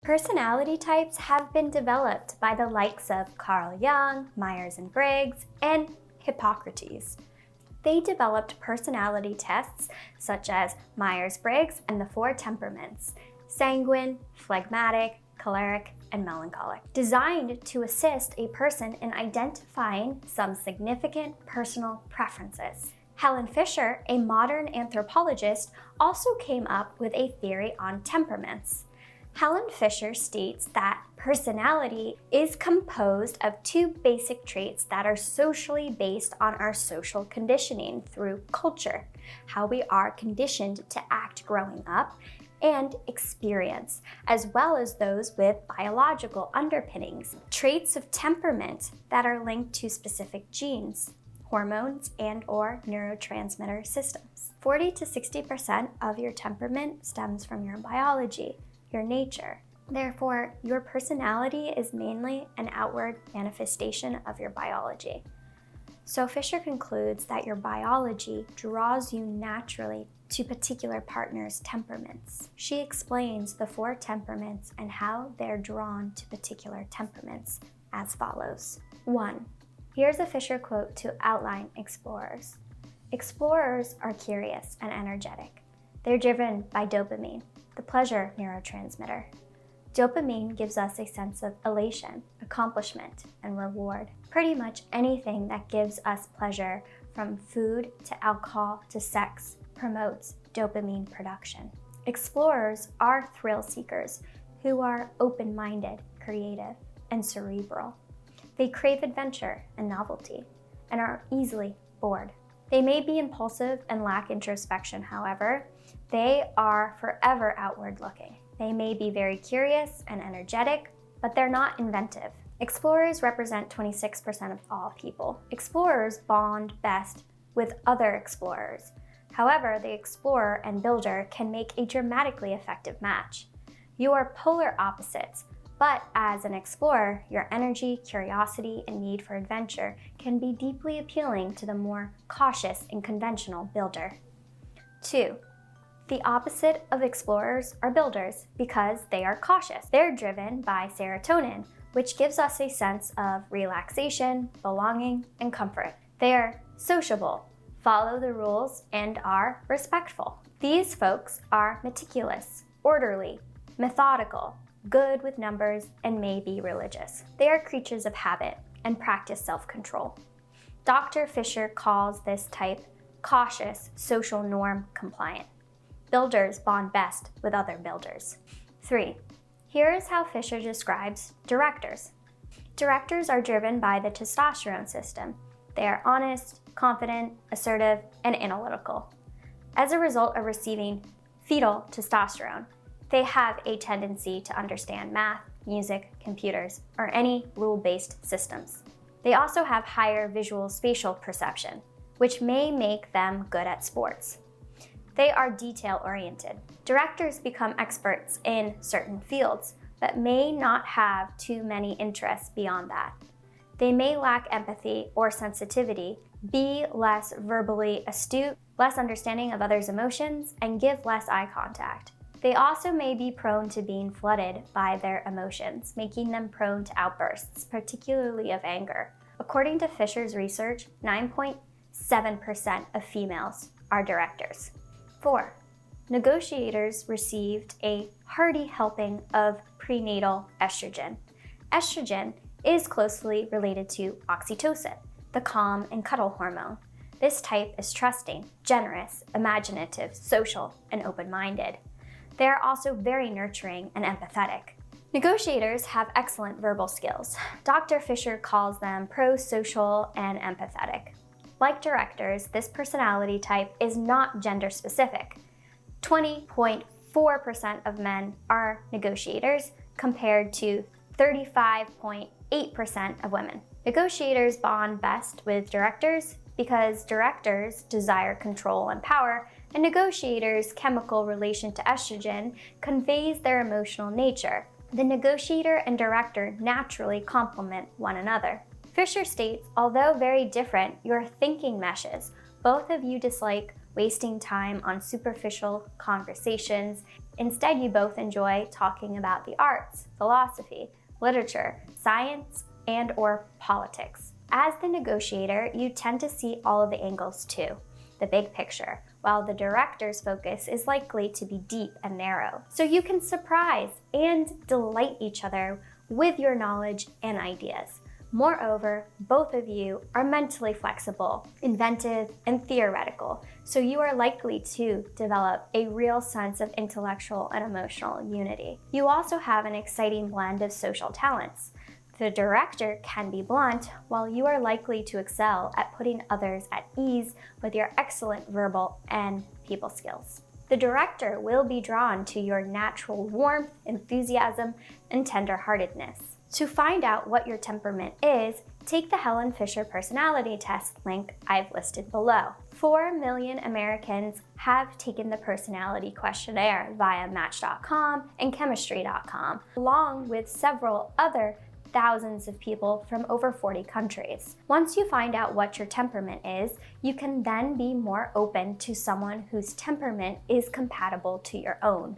Personality types have been developed by the likes of Carl Jung, Myers-Briggs, and Hippocrates. They developed personality tests such as Myers-Briggs and the 4 temperaments: sanguine, phlegmatic, choleric, and melancholic, designed to assist a person in identifying some significant personal preferences. Helen Fisher, a modern anthropologist, also came up with a theory on temperaments. Helen Fisher states that personality is composed of 2 basic traits that are socially based on our social conditioning through culture, how we are conditioned to act growing up, and experience, as well as those with biological underpinnings, traits of temperament that are linked to specific genes, hormones, and/or neurotransmitter systems. 40 to 60% of your temperament stems from your biology, your nature. Therefore, your personality is mainly an outward manifestation of your biology. So Fisher concludes that your biology draws you naturally to particular partners' temperaments. She explains the 4 temperaments and how they're drawn to particular temperaments as follows. 1. Here's a Fisher quote to outline explorers. Explorers are curious and energetic. They're driven by dopamine, the pleasure neurotransmitter. Dopamine gives us a sense of elation, accomplishment, and reward. Pretty much anything that gives us pleasure, from food to alcohol to sex, promotes dopamine production. Explorers are thrill seekers who are open-minded, creative, and cerebral. They crave adventure and novelty and are easily bored. They may be impulsive and lack introspection, however. They are forever outward-looking. They may be very curious and energetic, but they're not inventive. Explorers represent 26% of all people. Explorers bond best with other explorers. However, the explorer and builder can make a dramatically effective match. You are polar opposites, but as an explorer, your energy, curiosity, and need for adventure can be deeply appealing to the more cautious and conventional builder. 2. The opposite of explorers are builders because they are cautious. They're driven by serotonin, which gives us a sense of relaxation, belonging, and comfort. They are sociable, follow the rules, and are respectful. These folks are meticulous, orderly, methodical, good with numbers, and may be religious. They are creatures of habit and practice self-control. Dr. Fisher calls this type cautious, social norm compliant. Builders bond best with other builders. 3. Here is how Fisher describes directors. Directors are driven by the testosterone system. They are honest, confident, assertive, and analytical. As a result of receiving fetal testosterone, they have a tendency to understand math, music, computers, or any rule-based systems. They also have higher visual spatial perception, which may make them good at sports. They are detail-oriented. Directors become experts in certain fields, but may not have too many interests beyond that. They may lack empathy or sensitivity, be less verbally astute, less understanding of others' emotions, and give less eye contact. They also may be prone to being flooded by their emotions, making them prone to outbursts, particularly of anger. According to Fisher's research, 9.7% of females are directors. 4. Negotiators received a hearty helping of prenatal estrogen. Estrogen is closely related to oxytocin, the calm and cuddle hormone. This type is trusting, generous, imaginative, social, and open-minded. They are also very nurturing and empathetic. Negotiators have excellent verbal skills. Dr. Fisher calls them pro-social and empathetic. Like directors, this personality type is not gender specific. 20.4% of men are negotiators compared to 35.8% of women. Negotiators bond best with directors because directors desire control and power, and negotiators' chemical relation to estrogen conveys their emotional nature. The negotiator and director naturally complement one another. Fisher states, although very different, your thinking meshes. Both of you dislike wasting time on superficial conversations Instead, you both enjoy talking about the arts, philosophy, literature, science, and/or politics. As the negotiator, you tend to see all of the angles too, the big picture, while the director's focus is likely to be deep and narrow. So you can surprise and delight each other with your knowledge and ideas. Moreover, both of you are mentally flexible, inventive, and theoretical, so you are likely to develop a real sense of intellectual and emotional unity. You also have an exciting blend of social talents. The director can be blunt, while you are likely to excel at putting others at ease with your excellent verbal and people skills. The director will be drawn to your natural warmth, enthusiasm, and tenderheartedness. To find out what your temperament is, take the Helen Fisher personality test link I've listed below. 4 million Americans have taken the personality questionnaire via Match.com and Chemistry.com, along with several other thousands of people from over 40 countries. Once you find out what your temperament is, you can then be more open to someone whose temperament is compatible to your own.